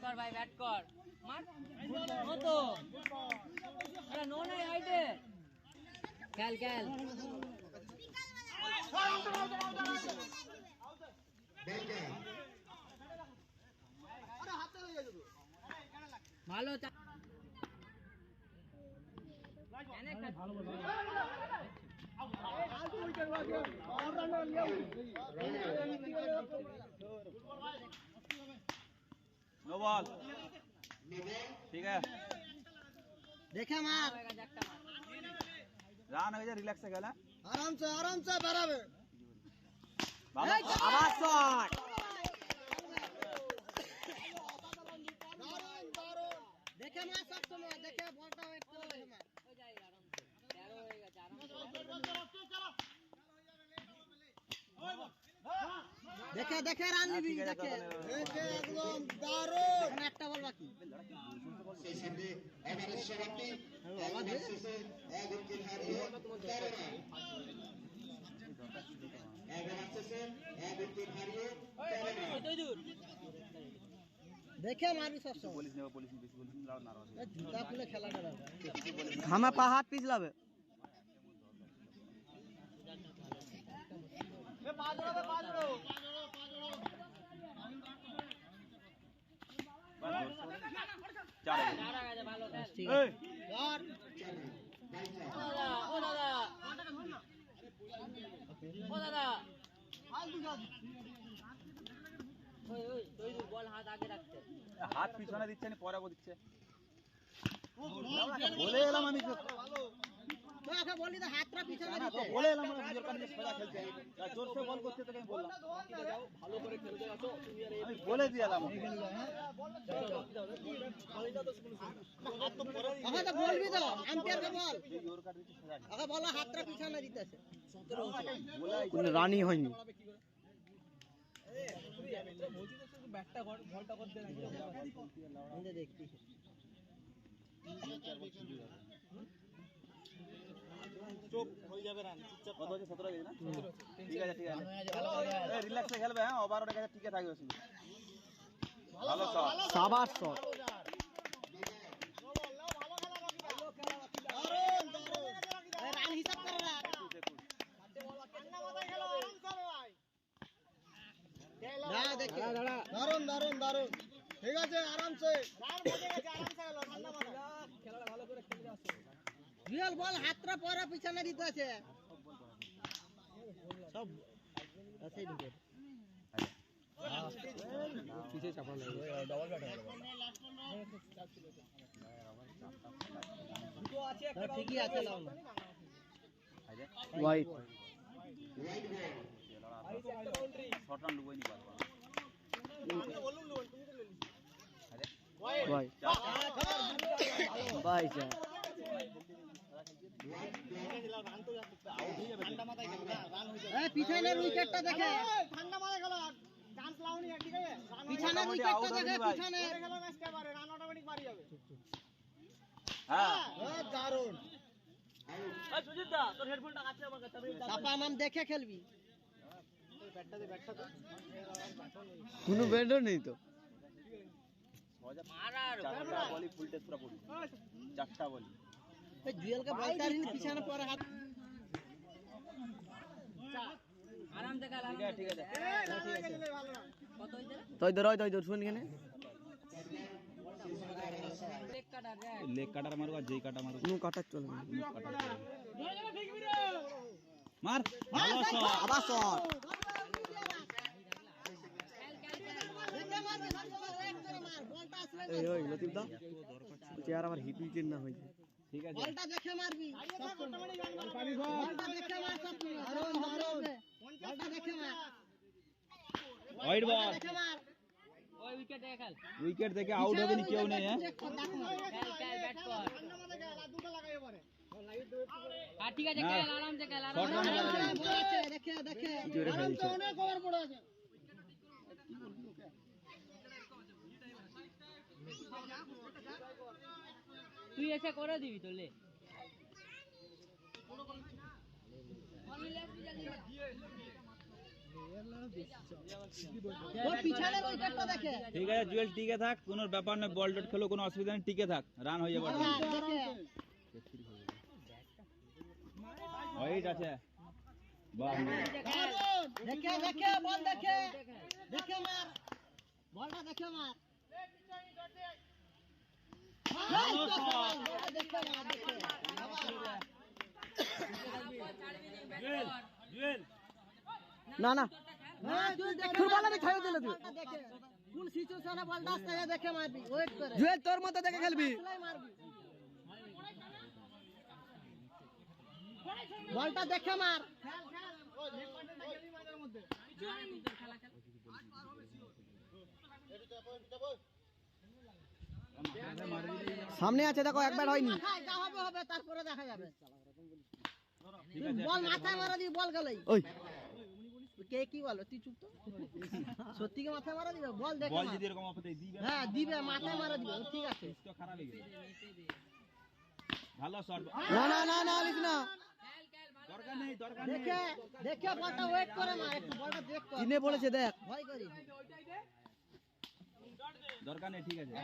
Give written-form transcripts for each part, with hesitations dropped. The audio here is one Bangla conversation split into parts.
কর ভাই, ব্যাট কর, মার নো তো, আরে নো নাই আইডে, খেল খেল ভালো नो बॉल ठीक है देखे मार रान हो जा रिलैक्स से खेला आराम से बराबर आवाज शॉट देखे मार सब समय देखे बॉलটা वेट করে দেখে মার हो जाएगा आराम से 13 हो गया 4 देखे देखे रान निबी देखे देखे एकदम দারুণ এখন একটা বল বাকি সেই সাথে এবারে সমাপ্তি আমাদের শেষে এক উইকেট হারিয়ে 13 রান এবারে শেষে এক উইকেট হারিয়ে 13 রান ওই দূর देखे मारबी सब सब पुलिस ने बेसी पुलिस लाओ ना रहो जूता खुले খেলাটা घामा पा हाथ पिछलावे ए पाजड़ो चार ভালো খেল ए यार ও দাদা ওই ওই তুই বল হাত আগে রাখতে हाथ পিছনে দিচ্ছে না পরে দিচ্ছে বলে এলাম আমি তো আগে বলি তো হাতটা পিছনে না তো দিতে বলে এলাম আমি জোর কানে সোজা খেলতে জোর সে বল করতে তোকে আমি বললাম ভালো করে খেলতে আসো তুমি আর আমি বলে দিলাম আগে তো বলবি তো আম্পায়ার কে বল জোর কাট দিচ্ছে সোজা আগে বল হাতটা পিছনে দিতেছে বলে রানি হয়নি আমি দেখছি চুপ হয়ে যাবে রান চুপচাপ কত হচ্ছে 17 গেছে না ঠিক আছে এই রিল্যাক্সে খেলবে হ্যাঁ ওভারটা কাছে টিকে থাকবে শুধু ভালো শট সাবাস শট রান হিসাব করে না না দেখে দারুন ঠিক আছে আরামসে খেলাটা ভালো করে খেলে আসো রিয়াল বল হাতটা পরে পিছনে দিতে আছে সব আছে দিকে পিছে চাপা লাগে ডাবল ব্যাট দুটো আছে একটা ঠিকই আছে লাও না হোয়াইট শর্ট রান লুবই নি পারবা ভাই ভাই স্যার পিছনের উইকেটটা দেখে ঠান্ডা মাথায় খেলা চান্স লাউনি ঠিক আছে পিছনের উইকেটটা দেখে পিছনে খেলা ম্যাচটা পারে রান অটোমেটিক মারি যাবে হ্যাঁ দারুণ এই সুজিত দা তোর হেডফোনটা আছে আমার কাছে চাপা নাম দেখে খেলবি কোনো ব্যাটও নেই তো চারটা বলি ফুল টেস্ট পুরো পড়ি চারটা বলি এই জুয়েলকে বলতা রিন পিছনে পরে হাত আরাম से খেল ঠিক আছে কত হইছে তুই ধর শুন কেনে লেগ কাটার রে লেগ কাটার মারবা যেই কাটা মারবা নো কাটার চলবে মার ভালো শট আবার শট এই ওই লতিফ দা চেয়ার আমার হিট উইকেট না হইছে ঠিক আছে বলটা দেখে মারবি বলটা দেখে মার সব দারুণ বলটা দেখে মার ওয়াইড বল দেখে মার ওই উইকেট খেল উইকেট থেকে আউট হবে না কেউ নেই হ্যাঁ খেল খেল ব্যাট কর দুটো লাগাই পারে ঠিক আছে খেল আরাম से খেল শর্ট রান দেখে আরামসে অনেক ওভার পড়ে আছে তুই এসে করে দিবি তো লে ওর পিছনের উইকেটটা দেখে ঠিক আছে জুয়েল, টিকে থাক, কোনো ব্যাপার নয়, বল ডট খেলো, কোনো অসুবিধা নেই, টিকে থাক, রান হয়ে যাবে। ওইট আছে, বাহ, দেখে দেখে বল দেখে দেখে মার বলটা দেখে মার দেখে মার দেখে না না ফুটবল আমি ছাড়িয়ে দিলে তুই কোন সিচুয়েশনে বলটা আসছে দেখে মারবি ওয়েট করে জুয়েল তোর মতো দেখে খেলবি। মারবি বলটা দেখে মার সামনে আছে দেখো, একবার হয়নি। যা হবে হবে, তারপরে দেখা যাবে। বল মাথায় মারা দিবি, বল গেলেই। ওই কে কি বলো, তুই চুপ তো। সত্যি কি মাথায় মারা দিবে? বল দেখে বল মার। যদি এরকম অপতে দিবে, হ্যাঁ দিবে, মাথায় মারা দিবে, ঠিক আছে। তো খারাপ হয়ে গেল। ভালো শট, না না না না লিখ না, দরকার নেই, দরকার নেই। দেখে দেখে বলটা ওয়েট করে মার, একটু বলটা দেখ কর। চিনে পড়েছে দেখ। ভয় করি। দরকার নেই, ঠিক আছে।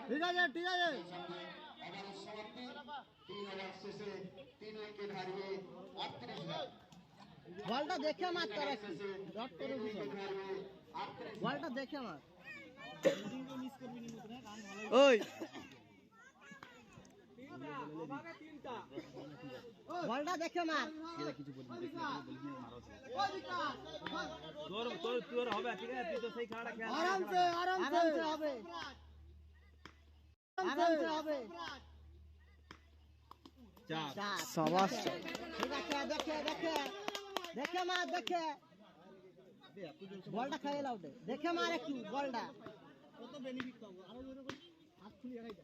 ঠিক আছে ঠিক আছে। এবারের সমাপ্তি 3 ওভার শেষে 3 উইকেট হারিয়ে 38 রান। বলটা দেখে মার তোর একটু। ডট করে দিস। বলটা দেখে মার। ওই বলটা দেখে মার। তোর তোর তোর হবে, ঠিক আছে, তুই তো সেই খেলাটা খেল। আরামসে আরামসে হবে। আরামসে হবে। চার, চার। সাবাস। ঠিক আছে, দেখে দেখে দেখে মার, দেখে বলটা খাইয়ে লাও দে, দেখে মার একটু বলটা। কত বেনিফিট পাবো, আরো জোরে করে হাত খুলিয়ে খাই দে।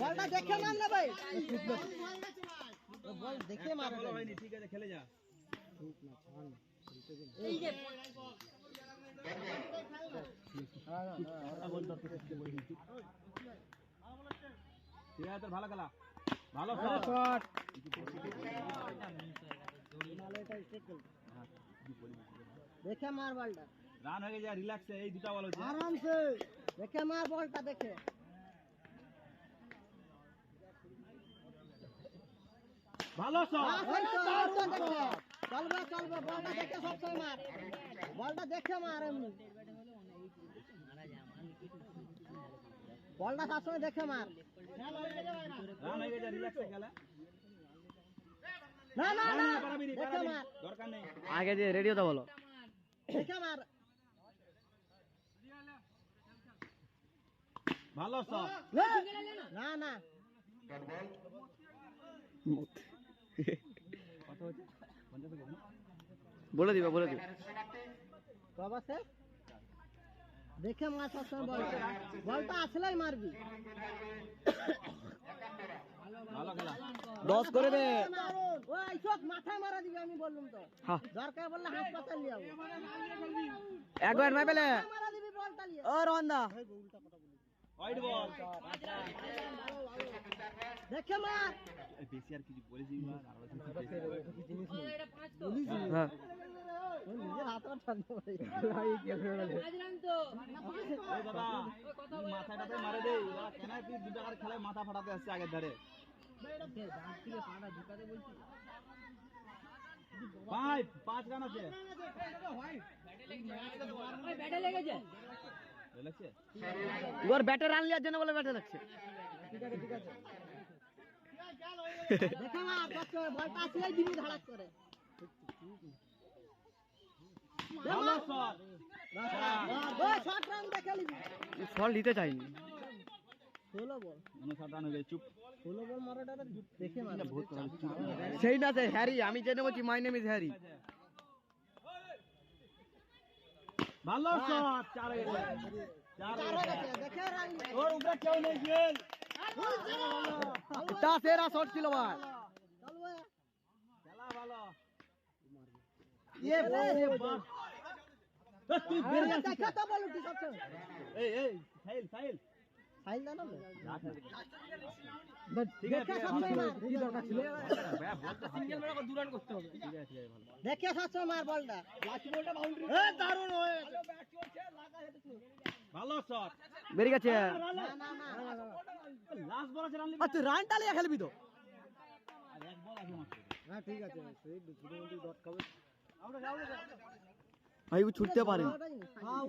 বলটা দেখে মার না ভাই, বল দেখে মার। ভালো হয়নি, ঠিক আছে, খেলে যা। এই যে ঠিক আছে, তোর ভালো খেলা, ভালো শট। দেখে মার বলটা, রান হয়ে গেছে, রিল্যাক্সে, এই দুটা বল হচ্ছে। আরামসে দেখে মার বলটা, দেখে ভালো শট, চলবে চলবে, বলটা দেখে সবসময় মার, বলটা দেখে মার। এমনি বলটা সবসময় দেখে মার। রান হয়ে গেছে, রিল্যাক্সে খেলা। না না না, পারাবি নি, দেখে পারাবি নি, মার, দরকার নেই। আগে যে রেডিওতে বলো। দেখে মার। ভালো শট, না না কত হচ্ছে? 50 সেকেন্ড না? বলে দিবা বলে দিবা। বাবা সে দেখে মার সবসময়, বলটা বলটা আসলেই মারবি। ভালো খেলা। 10 করে দে। ওই চোখ মাথায় মারা দিবি, আমি বললাম তো। হ্যাঁ। দরকার বললে হাসপাতাল নিয়ে যাবো। একবার মাই পেলে। মারা দিবি বলটা নিয়ে। ও রন্দা। White ball. দেখে মার। বেশি আর কিছু বলেছি না, আর বেশি হ্যাঁ। ওই নিজের হাত আর ঠান্ডা হয়ে গেছে। এই দাদা, তুই মাথাটাতে মারে দে, এবার কেন তুই 2 টাকার খেলায় মাথা ফাটাতে আসছে আগের ধারে? 5 রান আছে। লেগেছে? ওর ব্যাটে রান লিয়ার জন্য বলে ব্যাটে লাগছে। দেখে মার, বলটা আসলেই দিবি ধাড়াক করে। ভালো শট। ওই শর্ট রান দেখে নিবি। ফল নিতে চাইনি। 16 বল, 59 রান হয়ে গেছে, চুপ। 16 বল মারাটা দেখে মার। সেই না সে হ্যারি, আমি জেনে বলছি মাই নেম ইজ হ্যারি। ভালো শট, 4 হয়ে গেছে। 4 চার হয়ে গেছে, দেখে রান নিবি। ওর উপরে কেউ নেই, জুয়েল। তা সেরা শট ছিল ভাই। চলবে। খেলা ভালো। বাপ রে বাপ। তুই বেরিয়ে আসছিস। দেখে তো বল উঠি সবসময়। এই সাহিল, সাহিল, ফাইল দাও না ঠিক আছে কি দরকার ছিল সিঙ্গেল মেরে দু রান করতে হবে। ঠিক আছে ভালো। দেখে সাতশো মার বলটা লাস্ট বলটা বাউন্ডারি দারুণ হয়ে ভালো শট। বেরিয়ে গেছে। না না না লাস্ট বল আছে রান আর তুই রান টালিয়ে খেলবি তো। আর এক বল আছে মাত্র। হ্যাঁ ঠিক আছে সেই ডট খাবে ভাই ও ছুটতে পারে। হ্যাঁ